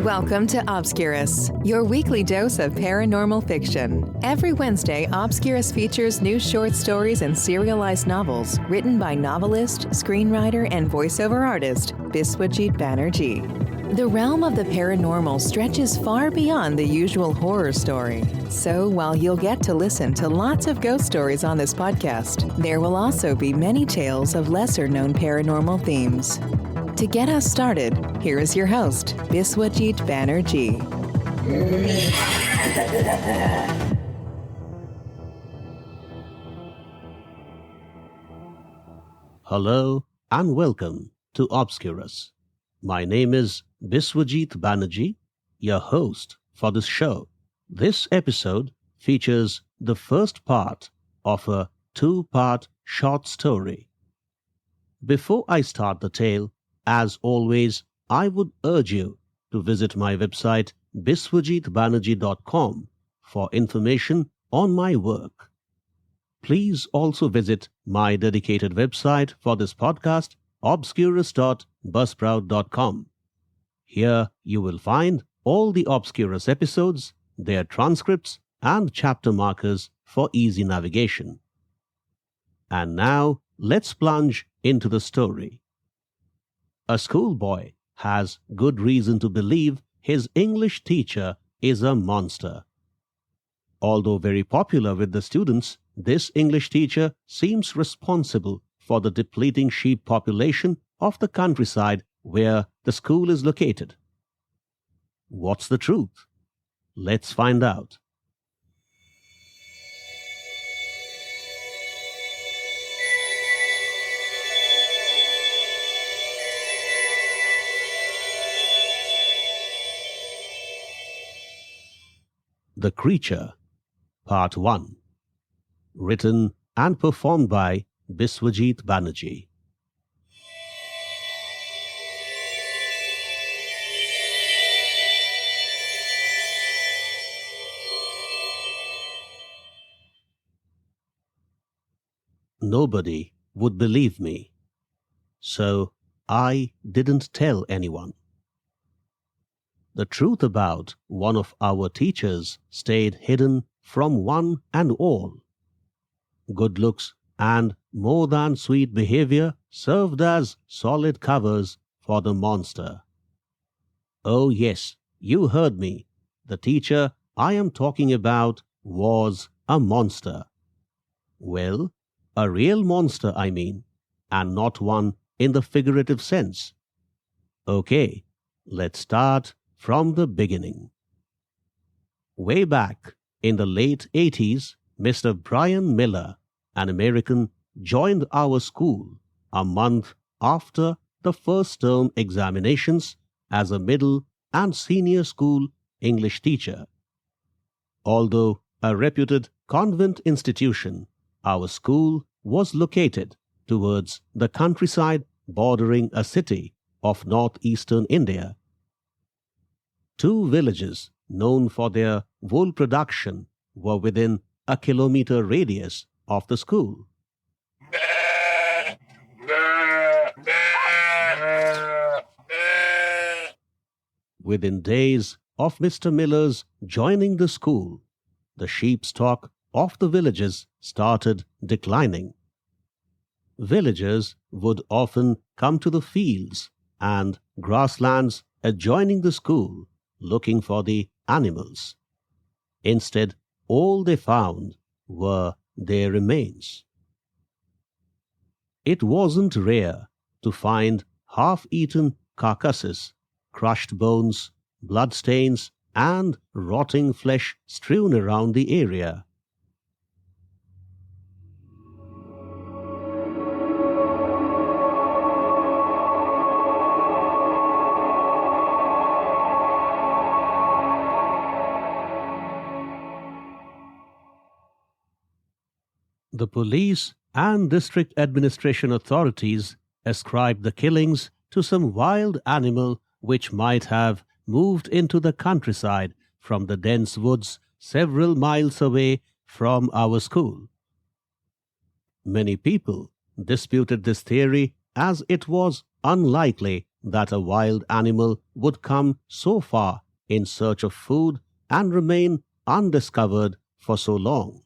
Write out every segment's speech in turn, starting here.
Welcome to Obscurus, your weekly dose of paranormal fiction. Every Wednesday, Obscurus features new short stories and serialized novels written by novelist, screenwriter, and voiceover artist Biswajit Banerjee. The realm of the paranormal stretches far beyond the usual horror story. So while you'll get to listen to lots of ghost stories on this podcast, there will also be many tales of lesser-known paranormal themes. To get us started, here is your host, Biswajit Banerjee. Hello and welcome to Obscurus. My name is Biswajit Banerjee, your host for this show. This episode features the first part of a two-part short story. Before I start the tale, as always, I would urge you to visit my website biswajitbanerjee.com for information on my work. Please also visit my dedicated website for this podcast, obscurus.buzzsprout.com. Here you will find all the Obscurus episodes, their transcripts, and chapter markers for easy navigation. And now, let's plunge into the story. A schoolboy has good reason to believe his English teacher is a monster. Although very popular with the students, this English teacher seems responsible for the depleting sheep population of the countryside where the school is located. What's the truth? Let's find out. The Creature, Part 1. Written and performed by Biswajit Banerjee. Nobody would believe me, so I didn't tell anyone. The truth about one of our teachers stayed hidden from one and all. Good looks and more than sweet behavior served as solid covers for the monster. Oh yes, you heard me. The teacher I am talking about was a monster. Well, a real monster, I mean, and not one in the figurative sense. Okay, let's start from the beginning. Way back in the late 80s, Mr. Brian Miller, an American, joined our school a month after the first term examinations as a middle and senior school English teacher. Although a reputed convent institution, our school was located towards the countryside bordering a city of northeastern India. Two villages known for their wool production were within a kilometer radius of the school. Within days of Mr. Miller's joining the school, the sheep stock of the villages started declining. Villagers would often come to the fields and grasslands adjoining the school looking for the animals. Instead, all they found were their remains. It wasn't rare to find half-eaten carcasses, crushed bones, bloodstains, and rotting flesh strewn around the area. The police and district administration authorities ascribed the killings to some wild animal which might have moved into the countryside from the dense woods several miles away from our school. Many people disputed this theory as it was unlikely that a wild animal would come so far in search of food and remain undiscovered for so long.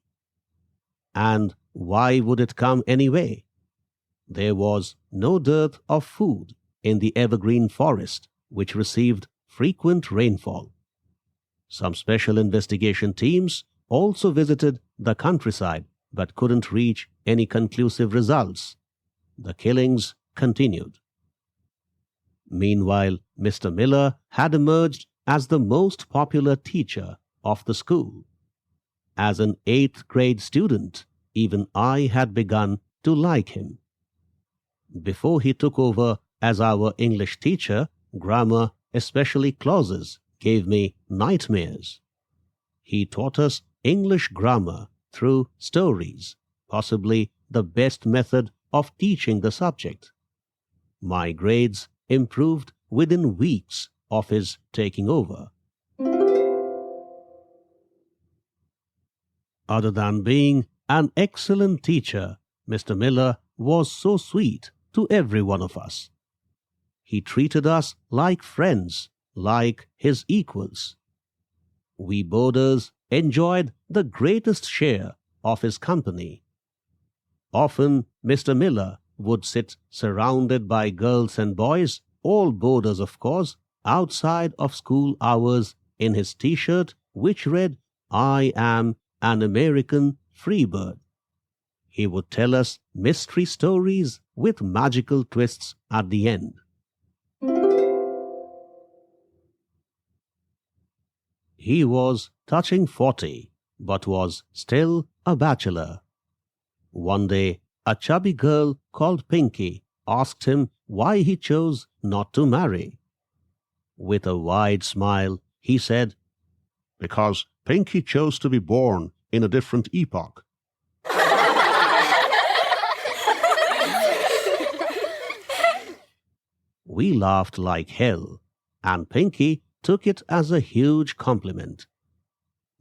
And why would it come anyway? There was no dearth of food in the evergreen forest, which received frequent rainfall. Some special investigation teams also visited the countryside but couldn't reach any conclusive results. The killings continued. Meanwhile, Mr. Miller had emerged as the most popular teacher of the school. As an 8th grade student, even I had begun to like him. Before he took over as our English teacher, grammar, especially clauses, gave me nightmares. He taught us English grammar through stories, possibly the best method of teaching the subject. My grades improved within weeks of his taking over. Other than being an excellent teacher, Mr. Miller was so sweet to every one of us. He treated us like friends, like his equals. We boarders enjoyed the greatest share of his company. Often Mr. Miller would sit surrounded by girls and boys, all boarders of course, outside of school hours in his t-shirt which read, "I am an American free bird." He would tell us mystery stories with magical twists at the end. He was touching 40, but was still a bachelor. One day, a chubby girl called Pinky asked him why he chose not to marry. With a wide smile, he said, "Because Pinky chose to be born in a different epoch." We laughed like hell, and Pinky took it as a huge compliment.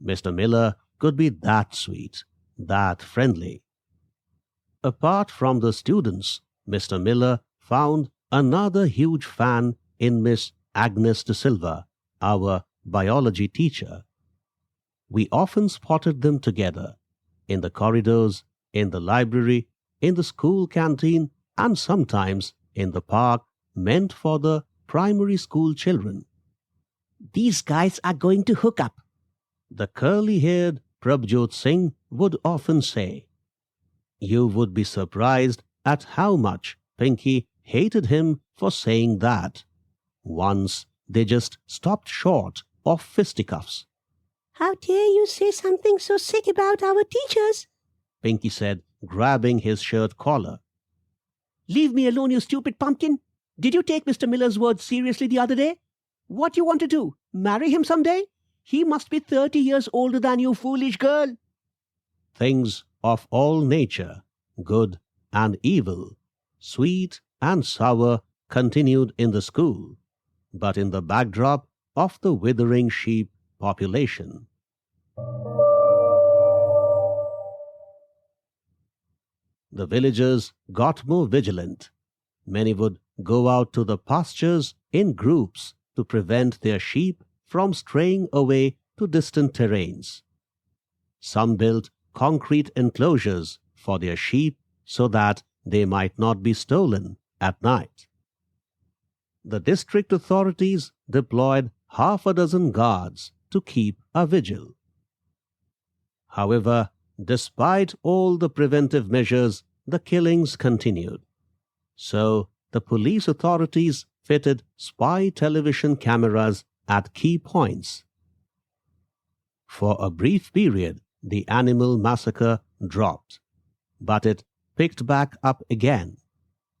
Mr. Miller could be that sweet, that friendly. Apart from the students, Mr. Miller found another huge fan in Miss Agnes de Silva, our biology teacher. We often spotted them together, in the corridors, in the library, in the school canteen, and sometimes in the park meant for the primary school children. "These guys are going to hook up," the curly-haired Prabjot Singh would often say. You would be surprised at how much Pinky hated him for saying that. Once they just stopped short of fisticuffs. "How dare you say something so sick about our teachers?" Pinky said, grabbing his shirt collar. "Leave me alone, you stupid pumpkin. Did you take Mr. Miller's words seriously the other day? What you want to do? Marry him someday? He must be 30 years older than you, foolish girl." Things of all nature, good and evil, sweet and sour, continued in the school, but in the backdrop of the withering sheep population. The villagers got more vigilant. Many would go out to the pastures in groups to prevent their sheep from straying away to distant terrains. Some built concrete enclosures for their sheep so that they might not be stolen at night. The district authorities deployed half a dozen guards to keep a vigil. However, despite all the preventive measures, the killings continued. So, the police authorities fitted spy television cameras at key points. For a brief period, the animal massacre dropped, but it picked back up again.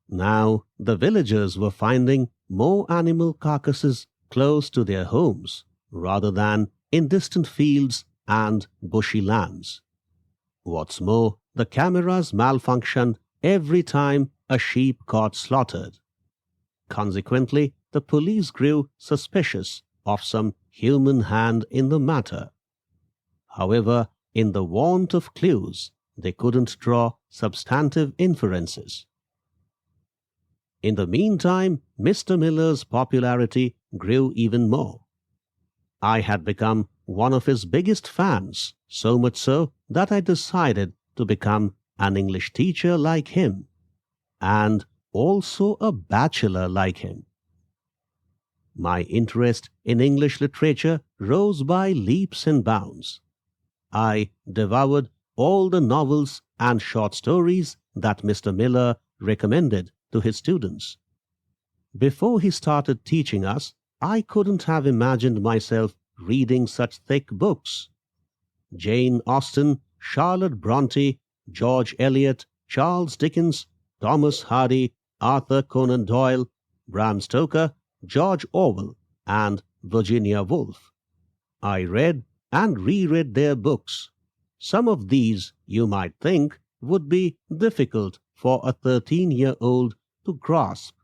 Now, the villagers were finding more animal carcasses close to their homes rather than in distant fields and bushy lands. What's more, the cameras malfunctioned every time a sheep got slaughtered. Consequently, the police grew suspicious of some human hand in the matter. However, in the want of clues, they couldn't draw substantive inferences. In the meantime, Mr. Miller's popularity grew even more. I had become one of his biggest fans, so much so that I decided to become an English teacher like him, and also a bachelor like him. My interest in English literature rose by leaps and bounds. I devoured all the novels and short stories that Mr. Miller recommended to his students. Before he started teaching us, I couldn't have imagined myself reading such thick books. Jane Austen, Charlotte Bronte, George Eliot, Charles Dickens, Thomas Hardy, Arthur Conan Doyle, Bram Stoker, George Orwell, and Virginia Woolf. I read and reread their books. Some of these, you might think, would be difficult for a 13-year-old to grasp.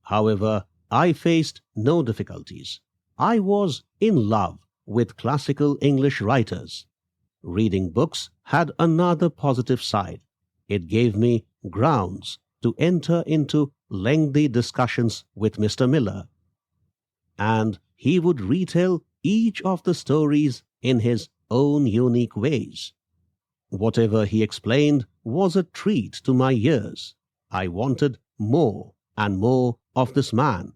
However, I faced no difficulties. I was in love with classical English writers. Reading books had another positive side. It gave me grounds to enter into lengthy discussions with Mr. Miller, and he would retell each of the stories in his own unique ways. Whatever he explained was a treat to my ears. I wanted more and more of this man.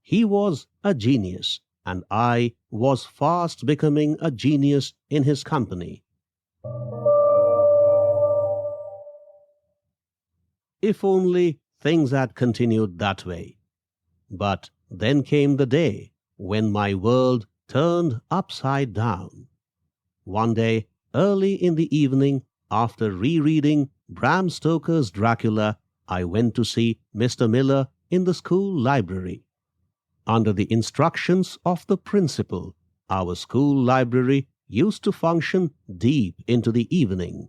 He was a genius, and I was fast becoming a genius in his company. If only things had continued that way. But then came the day when my world turned upside down. One day, early in the evening, after rereading Bram Stoker's Dracula, I went to see Mr. Miller in the school library. Under the instructions of the principal, our school library used to function deep into the evening,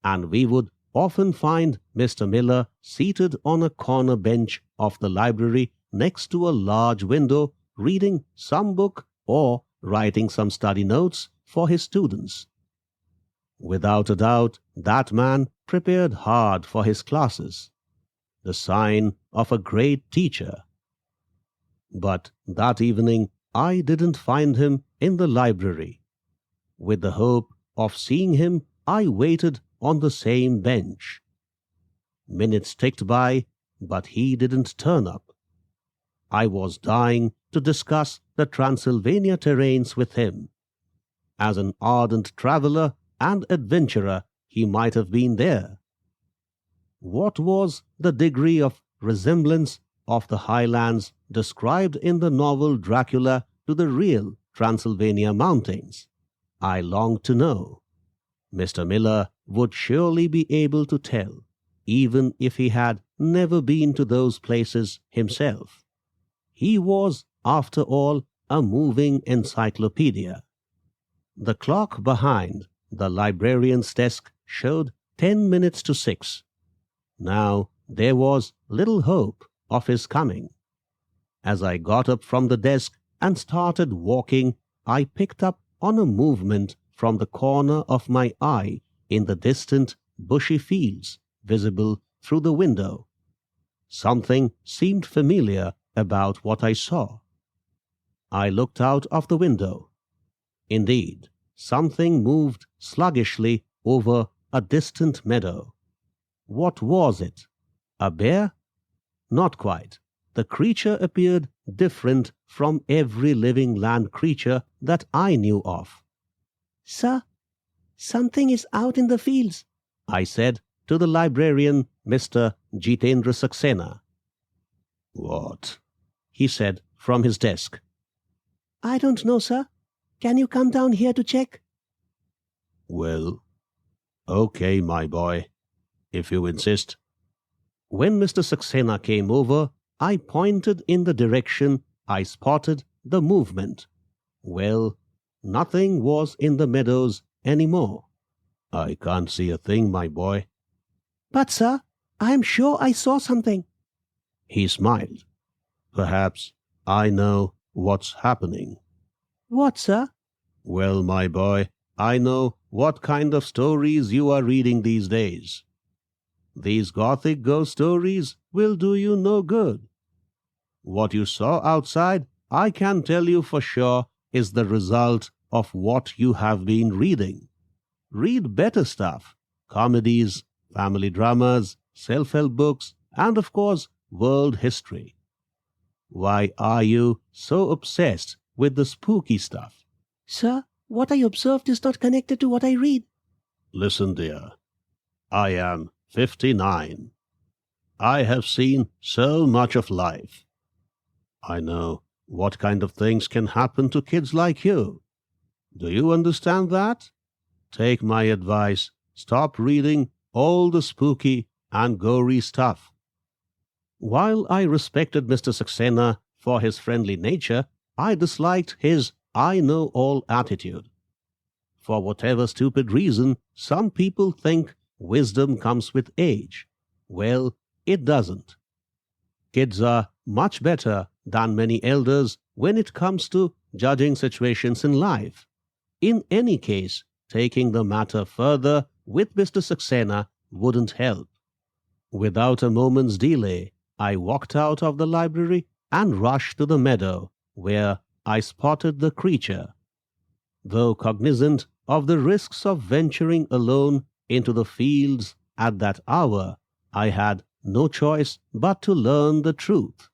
and we would often find Mr. Miller seated on a corner bench of the library next to a large window, reading some book or writing some study notes for his students. Without a doubt, that man prepared hard for his classes, the sign of a great teacher. But that evening I didn't find him in the library. With the hope of seeing him, I waited on the same bench. Minutes ticked by, but he didn't turn up. I was dying to discuss the Transylvania terrains with him. As an ardent traveler and adventurer, he might have been there. What was the degree of resemblance of the highlands described in the novel Dracula to the real Transylvania mountains? I longed to know. Mr. Miller would surely be able to tell, even if he had never been to those places himself. He was, after all, a moving encyclopedia. The clock behind the librarian's desk showed 10 minutes to 6. Now there was little hope of his coming. As I got up from the desk and started walking, I picked up on a movement from the corner of my eye in the distant bushy fields visible through the window. Something seemed familiar about what I saw. I looked out of the window. Indeed, something moved sluggishly over a distant meadow. What was it? A bear? Not quite. The creature appeared different from every living land creature that I knew of. "Sir, something is out in the fields," I said to the librarian, Mr. Jitendra Saxena. "What?" he said from his desk. "I don't know, sir. Can you come down here to check?" "Well, okay, my boy, if you insist." When Mr. Saxena came over, I pointed in the direction I spotted the movement. Well, nothing was in the meadows anymore. "I can't see a thing, my boy." "But, sir, I am sure I saw something." He smiled. "Perhaps I know what's happening." "What, sir?" "Well, my boy, I know what kind of stories you are reading these days. These gothic ghost stories will do you no good. What you saw outside, I can tell you for sure, is the result of what you have been reading. Read better stuff, comedies, family dramas, self-help books, and of course, world history. Why are you so obsessed with the spooky stuff? Sir, what I observed is not connected to what I read. Listen, dear, I am 59. I have seen so much of life. I know what kind of things can happen to kids like you. Do you understand that? Take my advice. Stop reading all the spooky and gory stuff. While I respected Mr. Saxena for his friendly nature, I disliked his I know all attitude. For whatever stupid reason, some people think wisdom comes with age. Well, it doesn't. Kids are much better than many elders when it comes to judging situations in life. In any case, taking the matter further with Mr. Saxena wouldn't help. Without a moment's delay, I walked out of the library and rushed to the meadow, where I spotted the creature. Though cognizant of the risks of venturing alone into the fields at that hour, I had no choice but to learn the truth.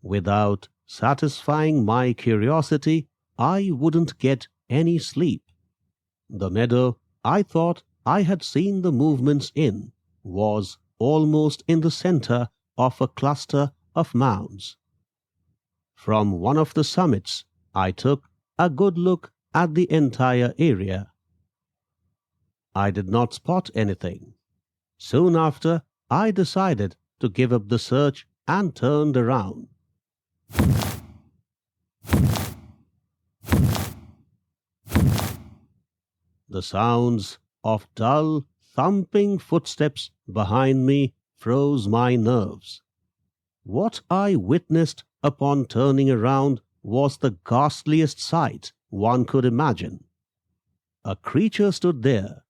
Without satisfying my curiosity, I wouldn't get any sleep. The meadow I thought I had seen the movements in was almost in the center of a cluster of mounds. From one of the summits, I took a good look at the entire area. I did not spot anything. Soon after, I decided to give up the search and turned around. The sounds of dull, thumping footsteps behind me froze my nerves. What I witnessed upon turning around was the ghastliest sight one could imagine. A creature stood there.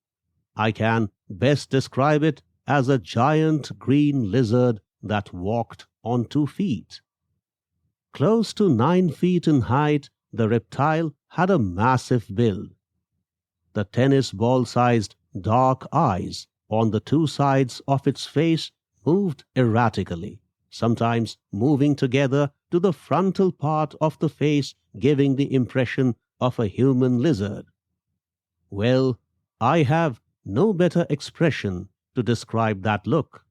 I can best describe it as a giant green lizard that walked on 2 feet. Close to 9 feet in height, the reptile had a massive build. The tennis ball-sized dark eyes on the 2 sides of its face moved erratically, sometimes moving together to the frontal part of the face, giving the impression of a human lizard. Well, I have no better expression to describe that look.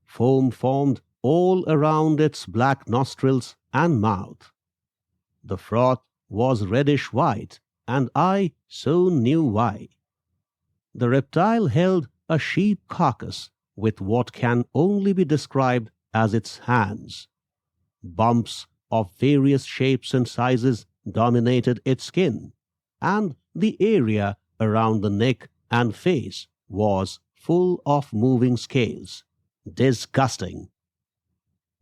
Foam formed all around its black nostrils and mouth. The froth was reddish-white, and I soon knew why. The reptile held a sheep carcass with what can only be described as its hands. Bumps of various shapes and sizes dominated its skin, and the area around the neck and face was full of moving scales. Disgusting.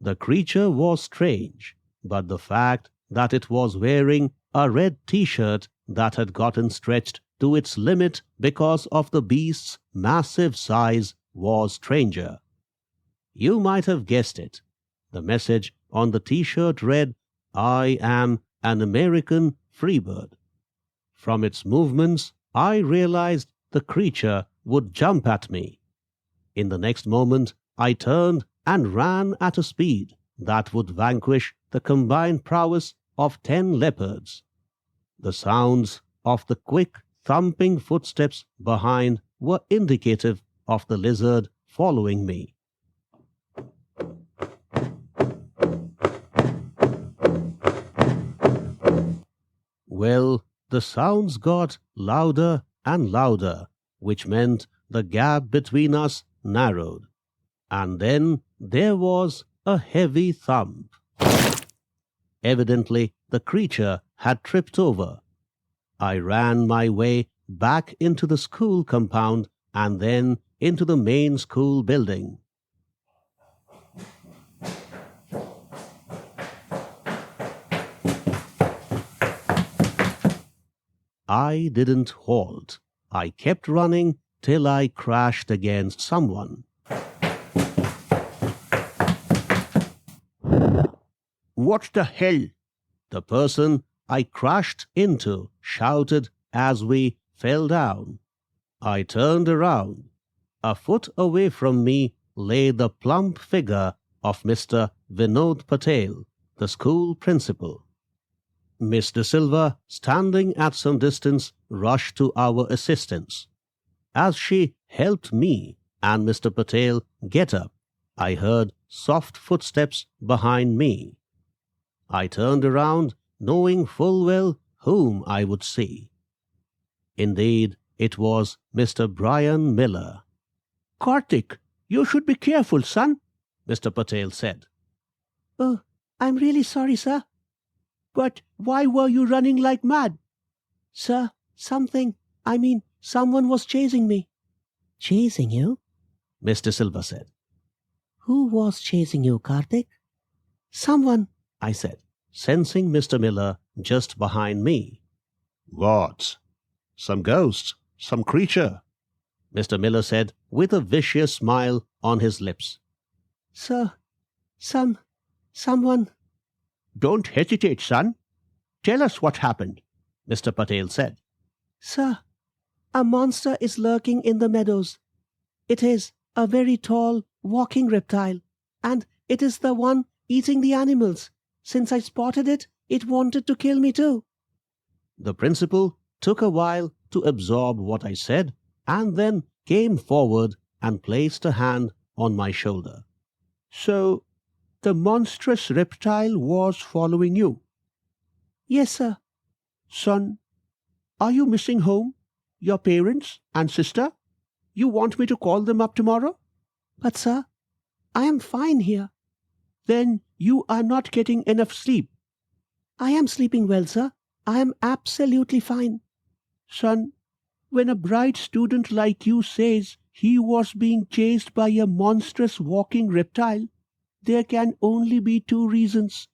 The creature was strange, but the fact that it was wearing a red t-shirt that had gotten stretched to its limit because of the beast's massive size was stranger. You might have guessed it. The message on the t-shirt read, "I am an American freebird." From its movements, I realized the creature would jump at me. In the next moment, I turned and ran at a speed that would vanquish the combined prowess of 10 leopards. The sounds of the quick, thumping footsteps behind were indicative of the lizard following me. Well, the sounds got louder and louder, which meant the gap between us narrowed. And then there was a heavy thump. Evidently, the creature had tripped over. I ran my way back into the school compound and then into the main school building. I didn't halt. I kept running till I crashed against someone. What the hell? The person I crashed into shouted as we fell down. I turned around. A foot away from me lay the plump figure of Mr. Vinod Patel, the school principal. Miss De Silva, standing at some distance, rushed to our assistance. As she helped me and Mr. Patel get up, I heard soft footsteps behind me. I turned around, knowing full well whom I would see. Indeed, it was Mr. Brian Miller. Karthik, you should be careful, son, Mr. Patel said. Oh, I'm really sorry, sir. But why were you running like mad? Sir, someone was chasing me. Chasing you? Mr. Silva said. Who was chasing you, Karthik? Someone, I said, sensing Mr. Miller just behind me. What? Some ghost? Some creature? Mr. Miller said with a vicious smile on his lips. Sir, someone. Don't hesitate, son. Tell us what happened, Mr. Patel said. Sir, a monster is lurking in the meadows. It is a very tall, walking reptile, and it is the one eating the animals. Since I spotted it, it wanted to kill me too. The principal took a while to absorb what I said and then came forward and placed a hand on my shoulder. So, the monstrous reptile was following you? Yes, sir. Son, are you missing home? Your parents and sister? You want me to call them up tomorrow? But, sir, I am fine here. Then you are not getting enough sleep. I am sleeping well, sir. I am absolutely fine. Son, when a bright student like you says he was being chased by a monstrous walking reptile, there can only be two reasons.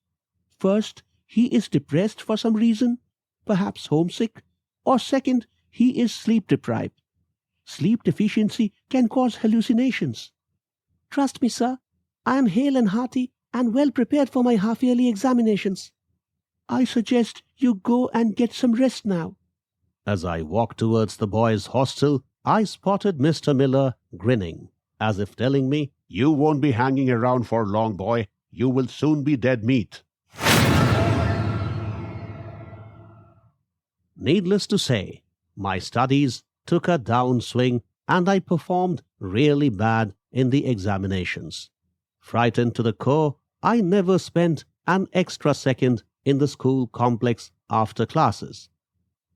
First, he is depressed for some reason, perhaps homesick, or second, he is sleep deprived. Sleep deficiency can cause hallucinations. Trust me, sir, I am hale and hearty and well prepared for my half-yearly examinations. I suggest you go and get some rest now. As I walked towards the boys' hostel, I spotted Mr. Miller grinning, as if telling me, You won't be hanging around for long, boy. You will soon be dead meat. Needless to say, my studies took a downswing and I performed really bad in the examinations. Frightened to the core, I never spent an extra second in the school complex after classes.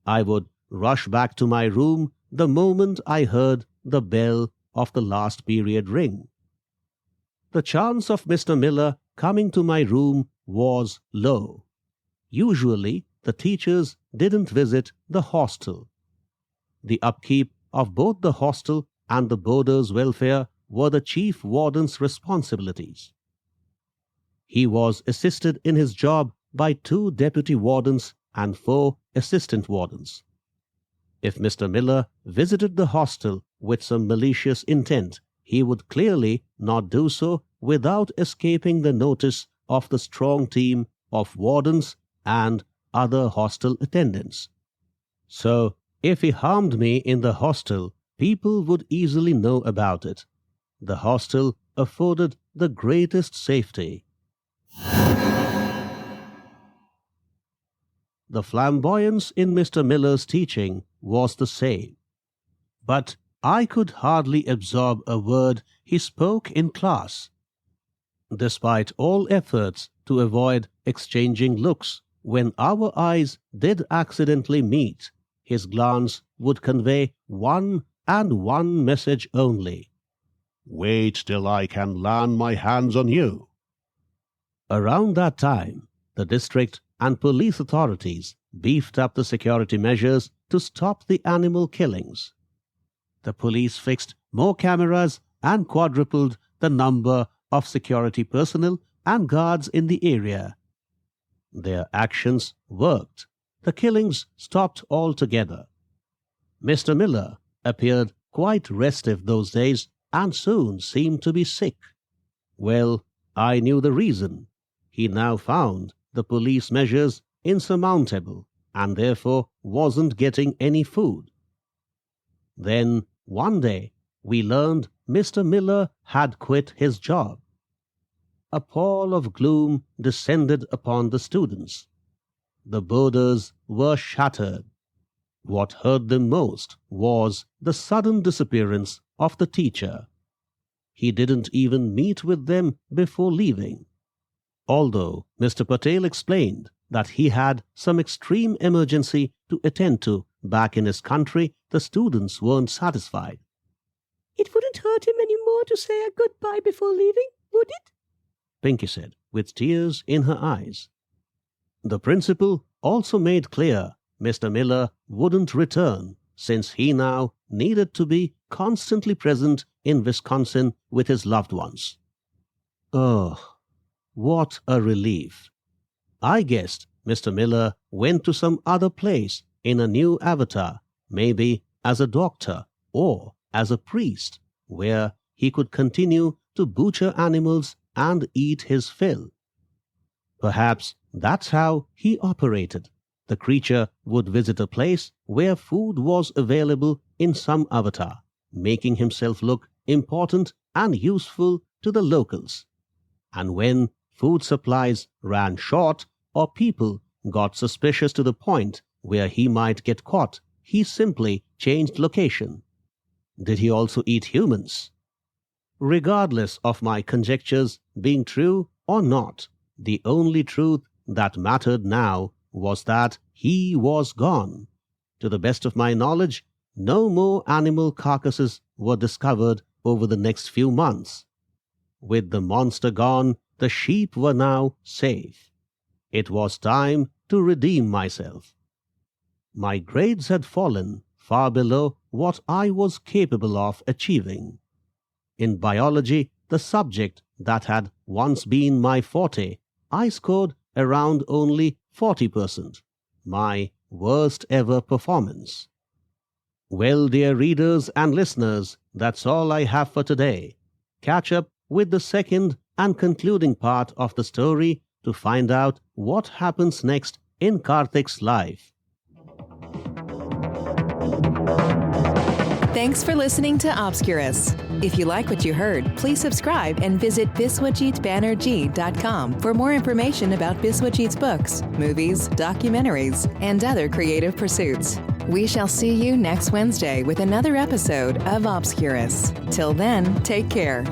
I would rush back to my room the moment I heard the bell of the last period ring. The chance of Mr. Miller coming to my room was low. Usually, the teachers didn't visit the hostel. The upkeep of both the hostel and the boarders' welfare were the chief warden's responsibilities. He was assisted in his job by 2 deputy wardens and 4 assistant wardens. If Mr. Miller visited the hostel with some malicious intent, he would clearly not do so without escaping the notice of the strong team of wardens and other hostel attendants. So, if he harmed me in the hostel, people would easily know about it. The hostel afforded the greatest safety. The flamboyance in Mr. Miller's teaching was the same, but I could hardly absorb a word he spoke in class. Despite all efforts to avoid exchanging looks, when our eyes did accidentally meet, his glance would convey one and one message only. Wait till I can land my hands on you. Around that time, the district and police authorities beefed up the security measures to stop the animal killings. The police fixed more cameras and quadrupled the number of security personnel and guards in the area. Their actions worked. The killings stopped altogether. Mr. Miller appeared quite restive those days and soon seemed to be sick. Well, I knew the reason. He now found the police measures insurmountable and therefore wasn't getting any food. Then, one day, we learned Mr. Miller had quit his job. A pall of gloom descended upon the students. The boarders were shattered. What hurt them most was the sudden disappearance of the teacher. He didn't even meet with them before leaving. Although Mr. Patel explained that he had some extreme emergency to attend to back in his country, the students weren't satisfied. It wouldn't hurt him any more to say a goodbye before leaving, would it? Pinky said, with tears in her eyes. The principal also made clear Mr. Miller wouldn't return, since he now needed to be constantly present in Wisconsin with his loved ones. Oh, what a relief. I guessed Mr. Miller went to some other place in a new avatar, maybe as a doctor or as a priest, where he could continue to butcher animals and eat his fill. Perhaps that's how he operated. The creature would visit a place where food was available in some avatar, making himself look important and useful to the locals. And when food supplies ran short or people got suspicious to the point where he might get caught, he simply changed location. Did he also eat humans? Regardless of my conjectures being true or not, the only truth that mattered now was that he was gone. To the best of my knowledge, no more animal carcasses were discovered over the next few months. With the monster gone, the sheep were now safe. It was time to redeem myself. My grades had fallen far below what I was capable of achieving. In biology, the subject that had once been my forte, I scored around only 40%, my worst ever performance. Well, dear readers and listeners, that's all I have for today. Catch up with the second and concluding part of the story to find out what happens next in Karthik's life. Thanks for listening to Obscurus. If you like what you heard, please subscribe and visit biswajitbanerjee.com for more information about Biswajit's books, movies, documentaries, and other creative pursuits. We shall see you next Wednesday with another episode of Obscurus. Till then, take care.